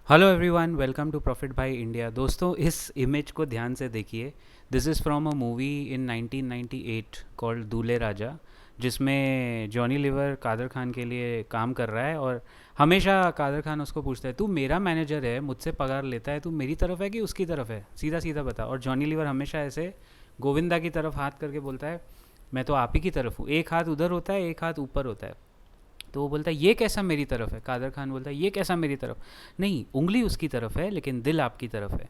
Hello everyone, welcome to profit भाई India. दोस्तों, इस इमेज को ध्यान से देखिए। This is from a movie in 1998 called Dulhe Raja, जिसमें जॉनी लीवर कादर खान के लिए काम कर रहा है। और हमेशा कादर खान उसको पूछता है, तू मेरा मैनेजर है, मुझसे पगार लेता है, तू मेरी तरफ है कि उसकी तरफ है, सीधा सीधा बता। और जॉनी लीवर हमेशा ऐसे गोविंदा की तरफ हाथ करके बोलता है, मैं तो आप ही की तरफ हूँ। एक हाथ उधर होता है, एक हाथ ऊपर होता है। तो वो बोलता है, ये कैसा मेरी तरफ है? कादर खान बोलता है, ये कैसा मेरी तरफ? नहीं, उंगली उसकी तरफ है लेकिन दिल आपकी तरफ है।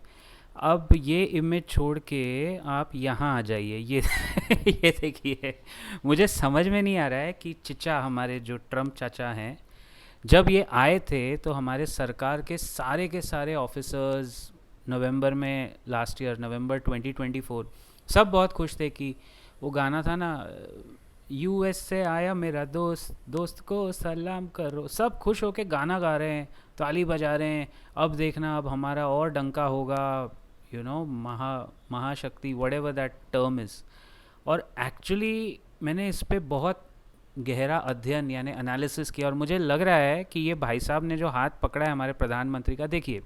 अब ये इमेज छोड़ के आप यहाँ आ जाइए। ये ये देखिए, मुझे समझ में नहीं आ रहा है कि चिचा, हमारे जो ट्रम्प चाचा हैं, जब ये आए थे तो हमारे सरकार के सारे ऑफिसर्स नवंबर में, लास्ट ईयर नवंबर 2024, सब बहुत खुश थे कि वो गाना था ना, यूएस से आया मेरा दोस्त, दोस्त को सलाम करो। सब खुश होके गाना गा रहे हैं, ताली बजा रहे हैं। अब देखना, अब हमारा और डंका होगा, महाशक्ति, what ever that term is. और एक्चुअली मैंने इस पे बहुत गहरा अध्ययन यानी एनालिसिस किया, और मुझे लग रहा है कि ये भाई साहब ने जो हाथ पकड़ा है हमारे प्रधानमंत्री का, देखिए,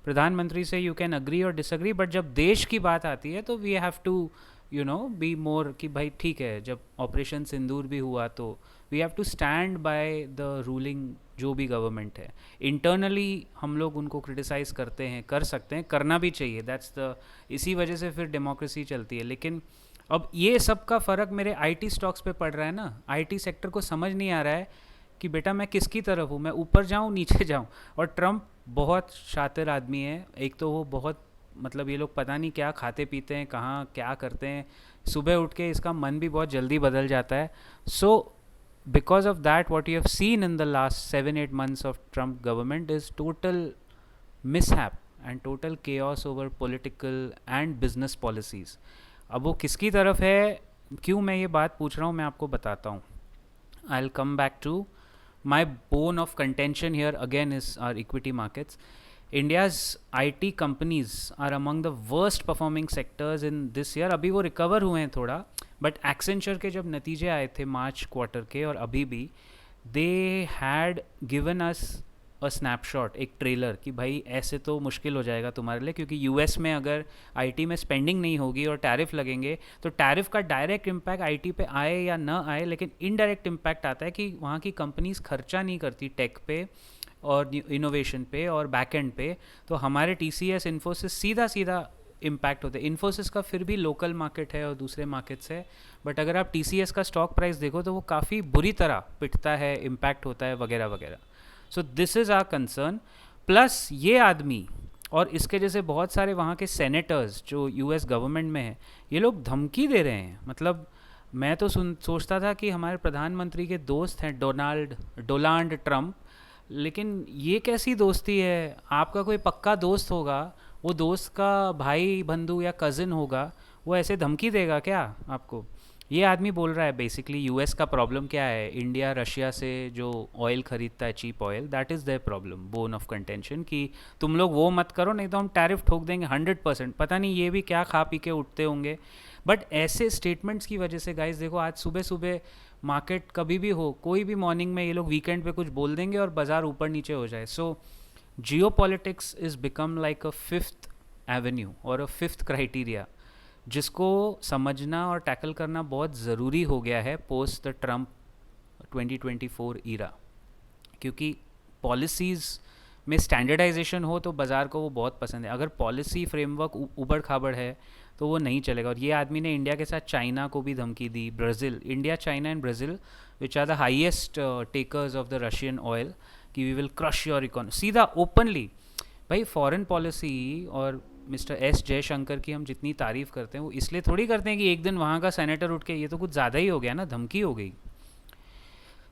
प्रधानमंत्री से यू कैन अग्री और डिसअग्री, बट जब देश की बात आती है तो we have to be more कि भाई ठीक है, जब ऑपरेशन सिंदूर भी हुआ तो we have to stand by the ruling, जो भी गवर्नमेंट है। इंटरनली हम लोग उनको क्रिटिसाइज़ करते हैं, कर सकते हैं, करना भी चाहिए, दैट्स द, इसी वजह से फिर डेमोक्रेसी चलती है। लेकिन अब ये सब का फ़र्क मेरे आईटी स्टॉक्स पे पड़ रहा है ना। आईटी सेक्टर को समझ नहीं आ रहा है कि बेटा मैं किसकी तरफ हूँ, मैं ऊपर जाऊँ नीचे जाऊँ। और ट्रम्प बहुत शातिर आदमी है। एक तो वो बहुत, मतलब ये लोग पता नहीं क्या खाते पीते हैं, कहाँ क्या करते हैं, सुबह उठ के इसका मन भी बहुत जल्दी बदल जाता है। So because of that, what you have seen in the last 7-8 months of Trump government is total mishap and total chaos over political and business policies. अब वो किसकी तरफ है, क्यों मैं ये बात पूछ रहा हूँ, मैं आपको बताता हूँ। I will come back to my bone of contention here again is our equity markets. India's IT companies are among the worst performing sectors in this year। अभी वो रिकवर हुए हैं थोड़ा, बट एक्सेंचर के जब नतीजे आए थे मार्च क्वार्टर के, और अभी भी, they had given us a snapshot, एक ट्रेलर, कि भाई ऐसे तो मुश्किल हो जाएगा तुम्हारे लिए, क्योंकि यूएस में अगर आईटी में स्पेंडिंग नहीं होगी और टैरिफ लगेंगे तो टैरिफ का डायरेक्ट इम्पैक्ट आईटी पे आए या ना आए, लेकिन इनडायरेक्ट इम्पैक्ट आता है कि वहाँ की कंपनीज खर्चा नहीं करती टेक पे और इनोवेशन पे और बैक एंड पे। तो हमारे टी सी एस, इन्फोसिस, सीधा सीधा इम्पैक्ट होते हैं। इन्फोसिस का फिर भी लोकल मार्केट है और दूसरे मार्केट्स है, बट अगर आप टी सी एस का स्टॉक प्राइस देखो तो वो काफ़ी बुरी तरह पिटता है, इम्पैक्ट होता है वगैरह वगैरह। So this is our concern. Plus ये आदमी और इसके जैसे बहुत सारे वहाँ के सेनेटर्स जो यूएस गवर्नमेंट में हैं, ये लोग धमकी दे रहे हैं। मतलब मैं तो सोचता था कि हमारे प्रधानमंत्री के दोस्त हैं डोनाल्ड ट्रंप, लेकिन ये कैसी दोस्ती है? आपका कोई पक्का दोस्त होगा, वो दोस्त का भाई बंधु या कज़िन होगा, वो ऐसे धमकी देगा क्या आपको? ये आदमी बोल रहा है बेसिकली यूएस का प्रॉब्लम क्या है, इंडिया रशिया से जो ऑयल खरीदता है, cheap oil, that is their problem, bone of contention, कि तुम लोग वो मत करो नहीं तो हम टैरिफ ठोक देंगे 100%। पता नहीं ये भी क्या खा पी के उठते होंगे, बट ऐसे स्टेटमेंट्स की वजह से गाइस देखो, आज सुबह सुबह मार्केट कभी भी हो, कोई भी मॉर्निंग में ये लोग वीकेंड पे कुछ बोल देंगे और बाजार ऊपर नीचे हो जाए। So geopolitics is become like a fifth avenue और अ फिफ्थ क्राइटेरिया, जिसको समझना और टैकल करना बहुत ज़रूरी हो गया है पोस्ट द ट्रम्प 2024 ईरा। क्योंकि पॉलिसीज़ में स्टैंडर्डाइजेशन हो तो बाज़ार को वो बहुत पसंद है। अगर पॉलिसी फ्रेमवर्क उबड़ खाबड़ है तो वो नहीं चलेगा। और ये आदमी ने इंडिया के साथ चाइना को भी धमकी दी, Brazil, India, China and Brazil, which are the highest takers of the Russian oil, कि we will crush your economy, सीधा ओपनली। भाई फॉरेन पॉलिसी और मिस्टर एस जयशंकर की हम जितनी तारीफ़ करते हैं वो इसलिए थोड़ी करते हैं कि एक दिन वहाँ का सेनेटर उठ के, ये तो कुछ ज़्यादा ही हो गया ना, धमकी हो गई।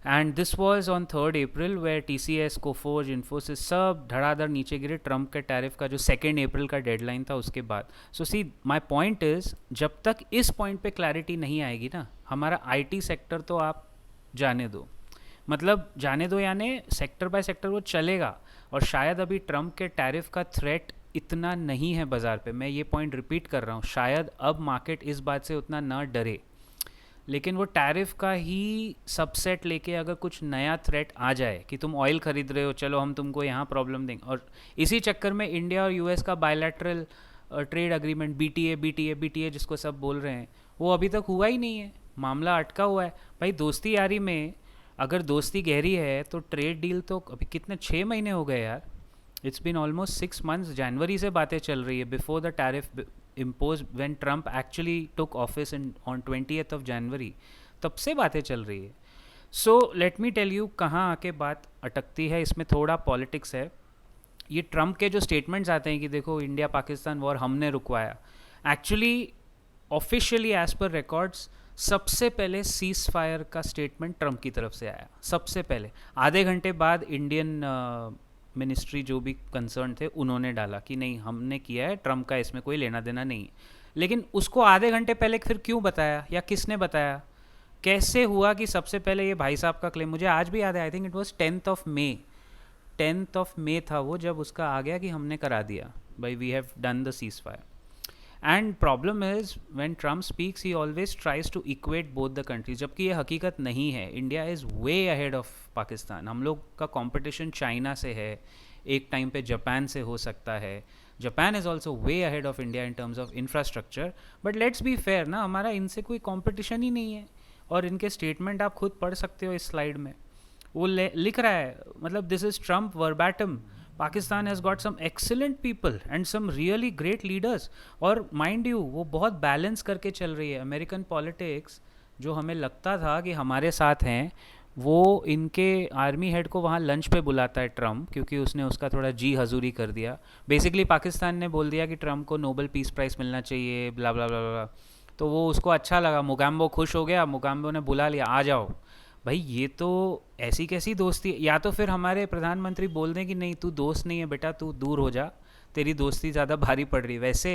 And this was on 3rd April, where T C S, Coforge, Infosys सब धड़ाधड़ नीचे गिरे ट्रम्प के टैरिफ का जो 2 अप्रैल का डेडलाइन था उसके बाद। सो सी, माई पॉइंट इज़, जब तक इस पॉइंट पे क्लैरिटी नहीं आएगी ना, हमारा आईटी सेक्टर तो आप जाने दो, मतलब जाने दो, यानी सेक्टर बाय सेक्टर वो चलेगा। और शायद अभी ट्रम्प के टैरिफ का थ्रेट इतना नहीं है बाज़ार पे, मैं ये पॉइंट रिपीट कर रहा हूँ, शायद अब मार्केट इस बात से उतना ना डरे। लेकिन वो टैरिफ का ही सबसेट लेके अगर कुछ नया थ्रेट आ जाए कि तुम ऑयल खरीद रहे हो, चलो हम तुमको यहाँ प्रॉब्लम देंगे, और इसी चक्कर में इंडिया और यूएस का bilateral trade agreement, BTA BTA BTA जिसको सब बोल रहे हैं, वो अभी तक हुआ ही नहीं है, मामला अटका हुआ है। भाई दोस्ती यारी में अगर दोस्ती गहरी है तो ट्रेड डील तो अभी कितने 6 महीने हो गए यार, इट्स बीन ऑलमोस्ट 6 मंथ्स, जनवरी से बातें चल रही है, before the tariff imposed when Trump actually took office on 20th of January, तब से बातें चल रही है। So let me tell you कहाँ आके बात अटकती है, इसमें थोड़ा पॉलिटिक्स है। ये ट्रम्प के जो स्टेटमेंट्स आते हैं कि देखो इंडिया पाकिस्तान वॉर हमने रुकवाया, actually officially as per records सबसे पहले सीज फायर का स्टेटमेंट ट्रम्प की तरफ से आया, सबसे पहले। आधे घंटे बाद इंडियन मिनिस्ट्री जो भी कंसर्न थे उन्होंने डाला कि नहीं हमने किया है, ट्रम्प का इसमें कोई लेना देना नहीं। लेकिन उसको आधे घंटे पहले फिर क्यों बताया या किसने बताया, कैसे हुआ कि सबसे पहले ये भाई साहब का क्लेम, मुझे आज भी याद है, I think it was 10th of May, 10th of May था वो जब उसका आ गया कि हमने करा दिया, भाई we have done the ceasefire. And problem is when Trump speaks he always tries to equate both the countries, जबकि ये हकीकत नहीं है। India is way ahead of Pakistan, हम लोग का कंपटीशन चाइना से है, एक टाइम पे जापान से हो सकता है, Japan is also way ahead of India in terms of infrastructure, but let's be fair ना, हमारा इनसे कोई कॉम्पिटिशन ही नहीं है। और इनके स्टेटमेंट आप खुद पढ़ सकते हो इस स्लाइड में, वो लिख रहा है, मतलब this is Trump verbatim, Pakistan has got some excellent people and some really great leaders. और माइंड यू वो बहुत बैलेंस करके चल रही है। अमेरिकन पॉलिटिक्स जो हमें लगता था कि हमारे साथ हैं, वो इनके आर्मी हेड को वहाँ लंच पे बुलाता है ट्रम्प, क्योंकि उसने उसका थोड़ा जी हजूरी कर दिया। बेसिकली पाकिस्तान ने बोल दिया कि ट्रम्प को नोबेल पीस प्राइज़ मिलना चाहिए, ब्ला ब्ला ब्ला ब्ला, तो वो उसको अच्छा लगा, मुगाम्बो खुश हो गया, मुगाम्बो ने बुला लिया, आ जाओ। भाई ये तो ऐसी कैसी दोस्ती, या तो फिर हमारे प्रधानमंत्री बोल दें कि नहीं तू दोस्त नहीं है बेटा, तू दूर हो जा, तेरी दोस्ती ज़्यादा भारी पड़ रही। वैसे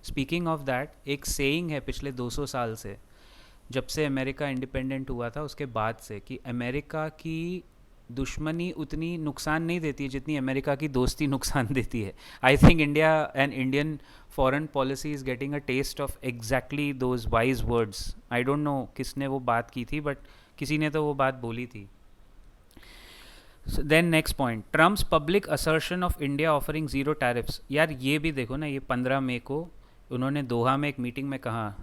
स्पीकिंग ऑफ दैट, एक सेइंग है पिछले 200 साल से, जब से अमेरिका इंडिपेंडेंट हुआ था उसके बाद से, कि अमेरिका की दुश्मनी उतनी नुकसान नहीं देती है जितनी अमेरिका की दोस्ती नुकसान देती है। I think India and Indian foreign policy is getting a test of exactly those wise words. I don't know किसने वो बात की थी, बट किसी ने तो वो बात बोली थी। Then next point, Trump's public assertion of India offering zero tariffs. यार ये भी देखो ना, ये 15 मई को उन्होंने दोहा में एक मीटिंग में कहा,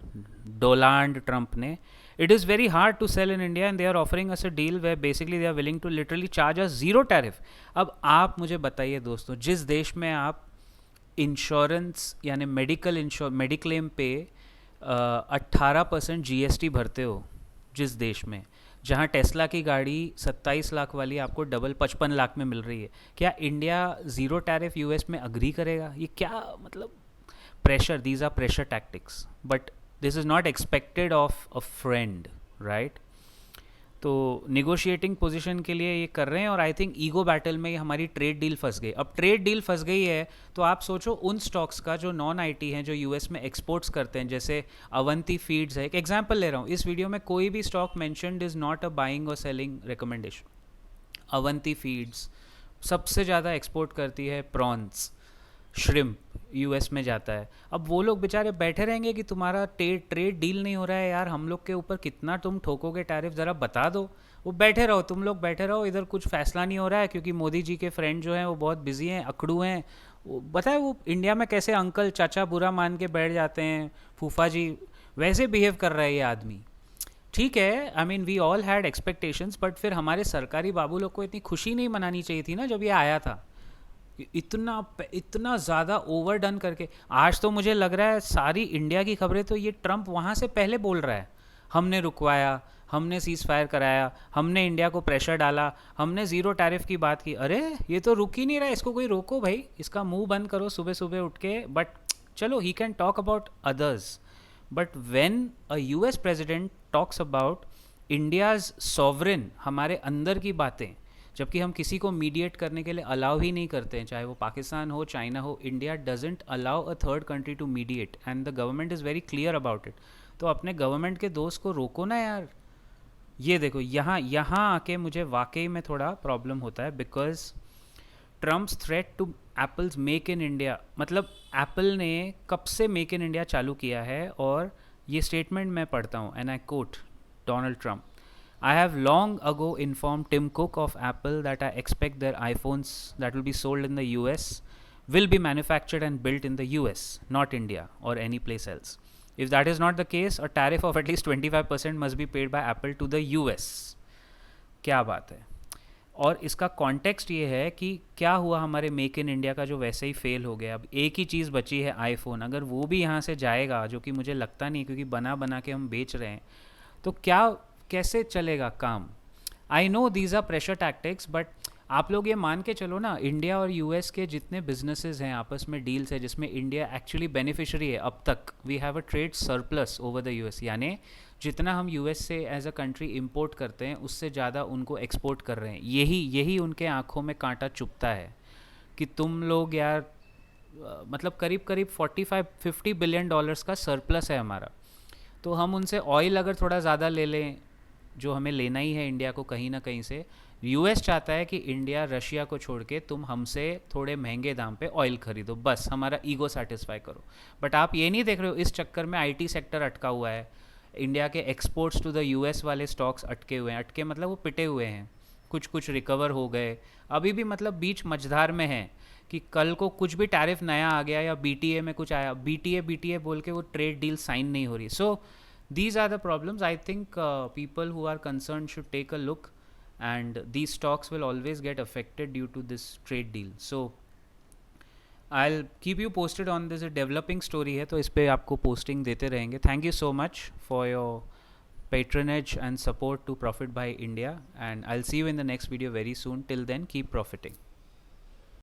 डोनाल्ड ट्रंप ने, it is very hard to sell in India and they are offering us a deal we basically they are willing to literally charge us zero tariff. अब आप मुझे बताइए दोस्तों, जिस देश में आप इंश्योरेंस यानी मेडिक्लेम पे 18% जीएसटी भरते हो, जिस देश में, जहाँ टेस्ला की गाड़ी 27 लाख वाली आपको डबल 55 लाख में मिल रही है, क्या इंडिया ज़ीरो टैरिफ यूएस में अग्री करेगा? ये क्या मतलब pressure, these are pressure tactics, but this is not expected of a friend, right? तो निगोशिएटिंग पोजीशन के लिए ये कर रहे हैं, और आई थिंक ईगो बैटल में हमारी ट्रेड डील फंस गई। अब ट्रेड डील फंस गई है तो आप सोचो उन स्टॉक्स का जो नॉन आईटी हैं, जो यूएस में एक्सपोर्ट्स करते हैं, जैसे अवंती फीड्स है, एक एग्जांपल ले रहा हूँ, इस वीडियो में कोई भी stock mentioned is not a buying और सेलिंग रिकमेंडेशन। अवंती फीड्स सबसे ज़्यादा एक्सपोर्ट करती है प्रॉन्स, श्रिम्प यूएस में जाता है। अब वो लोग बेचारे बैठे रहेंगे कि तुम्हारा ट्रेड डील नहीं हो रहा है यार, हम लोग के ऊपर कितना तुम ठोकोगे टैरिफ, ज़रा बता दो। वो बैठे रहो, तुम लोग बैठे रहो, इधर कुछ फैसला नहीं हो रहा है, क्योंकि मोदी जी के फ्रेंड जो हैं वो बहुत बिजी हैं, अकड़ू हैं। वो बताए वो इंडिया में कैसे अंकल चाचा बुरा मान के बैठ जाते हैं, फूफा जी, वैसे बिहेव कर रहा है ये आदमी। ठीक है, I mean we all had expectations, but फिर हमारे सरकारी बाबू लोग को इतनी खुशी नहीं मनानी चाहिए थी ना जब ये आया था, इतना ज़्यादा ओवरडन करके। आज तो मुझे लग रहा है सारी इंडिया की खबरें तो ये ट्रम्प वहाँ से पहले बोल रहा है, हमने रुकवाया, हमने सीज फायर कराया, हमने इंडिया को प्रेशर डाला, हमने ज़ीरो टैरिफ की बात की। अरे ये तो रुक ही नहीं रहा, इसको कोई रोको भाई, इसका मुंह बंद करो सुबह सुबह उठ के। बट चलो, he can talk about others, but when a US president talks about India's sovereign, हमारे अंदर की बातें, जबकि हम किसी को मीडिएट करने के लिए अलाउ ही नहीं करते हैं, चाहे वो पाकिस्तान हो, चाइना हो, India doesn't allow a third country to mediate and the government is very clear about it. तो अपने गवर्नमेंट के दोस्त को रोको ना यार। ये देखो, यहाँ आके मुझे वाकई में थोड़ा प्रॉब्लम होता है, because Trump's threat to Apple's make in India, मतलब एप्पल ने कब से मेक इन इंडिया चालू किया है, और ये स्टेटमेंट मैं पढ़ता हूँ, and I quote, Donald Trump. I have long ago informed Tim Cook of Apple that I expect their iPhones that will be sold in the US will be manufactured and built in the US, not India or any place else. If that is not the case, a tariff of at least 25% must be paid by Apple to the US. क्या बात है. और इसका context ये है कि क्या हुआ हमारे मेक इन इंडिया का जो वैसे ही फेल हो गया. अब एक ही चीज़ बची है आईफोन. अगर वो भी यहाँ से जाएगा, जो कि मुझे लगता नहीं क्योंकि बना बना के हम बेच रहे हैं, तो क्या कैसे चलेगा काम. I know these are pressure tactics, but आप लोग ये मान के चलो ना, इंडिया और यूएस के जितने बिजनेसेस हैं आपस में डील्स है जिसमें इंडिया एक्चुअली बेनिफिशियरी है, अब तक we have a trade surplus over the US. यानी जितना हम यूएस से एज अ कंट्री इंपोर्ट करते हैं उससे ज़्यादा उनको एक्सपोर्ट कर रहे हैं. यही उनके आंखों में कांटा चुभता है कि तुम लोग यार मतलब करीब करीब 45-50 बिलियन डॉलर्स का सरप्लस है हमारा. तो हम उनसे ऑयल अगर थोड़ा ज़्यादा ले लें, जो हमें लेना ही है इंडिया को कहीं ना कहीं से. यूएस चाहता है कि इंडिया रशिया को छोड़ के तुम हमसे थोड़े महंगे दाम पे ऑयल खरीदो, बस हमारा ईगो सेटिस्फाई करो. बट आप ये नहीं देख रहे हो इस चक्कर में आईटी सेक्टर अटका हुआ है. इंडिया के एक्सपोर्ट्स टू द यूएस वाले स्टॉक्स अटके हुए हैं. अटके मतलब वो पिटे हुए हैं. कुछ रिकवर हो गए, अभी भी मतलब बीच मझधार में है कि कल को कुछ भी टैरिफ नया आ गया या बीटीए में कुछ आया, बीटीए बोल के वो ट्रेड डील साइन नहीं हो रही. सो these are the problems. I think people who are concerned should take a look, and these stocks will always get affected due to this trade deal. So I'll keep you posted on this. Developing story है, तो इस पे आपको posting देते रहेंगे. Thank you so much for your patronage and support to Profit by India, and I'll see you in the next video very soon. Till then, keep profiting.